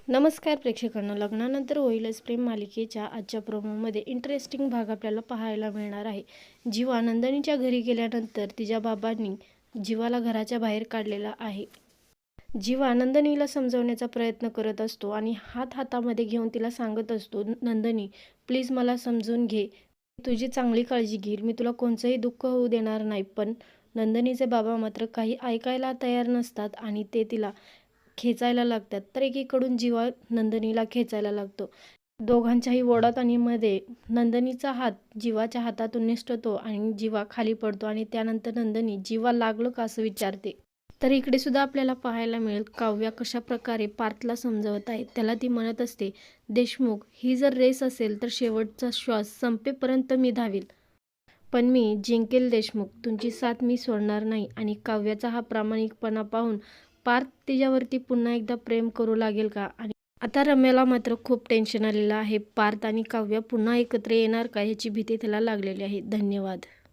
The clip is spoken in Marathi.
नमस्कार प्रेक्षकांना, लग्नानंतर होईलच प्रेम मालिकेच्या आजच्या प्रोमोमध्ये इंटरेस्टिंग भाग आपल्याला पाहायला मिळणार आहे. जीवा नंदिनीच्या घरी गेल्यानंतर तिच्या बाबांनी जीवाला घराच्या बाहेर काढलेला आहे. जीवा नंदिनीला समजवण्याचा प्रयत्न करत असतो आणि हातामध्ये घेऊन तिला सांगत असतो, नंदिनी प्लीज मला समजून घे, तुझी चांगली काळजी घेईल, मी तुला कोणतंही दुःख होऊ देणार नाही. पण नंदिनीचे बाबा मात्र काही ऐकायला तयार नसतात आणि ते तिला खेचायला लागतात. तर एकीकडून जीवा नंदिनीला खेचायला लागतो. दोघांच्याही ओढाताणीमध्ये नंदिनीचा हात जीवाच्या हातातून निसटतो आणि जीवा खाली पडतो आणि त्यानंतर नंदिनी जीवा लागलं का असं विचारते. तर इकडे सुद्धा आपल्याला पाहायला मिळेल काव्या कशा प्रकारे पार्थला समजवत आहे. त्याला ती म्हणत असते, देशमुख ही जर रेस असेल तर शेवटचा श्वास संपेपर्यंत मी धावील, पण मी जिंकेल देशमुख, तुमची साथ मी सोडणार नाही. आणि काव्याचा हा प्रामाणिकपणा पाहून पार्थ तिच्यावरती पुन्हा एकदा प्रेम करू लागेल का? आणि आता रम्याला मात्र खूप टेन्शन आलेलं आहे. पार्थ आणि काव्या पुन्हा एकत्र येणार का ह्याची भीती त्याला लागलेली आहे. धन्यवाद.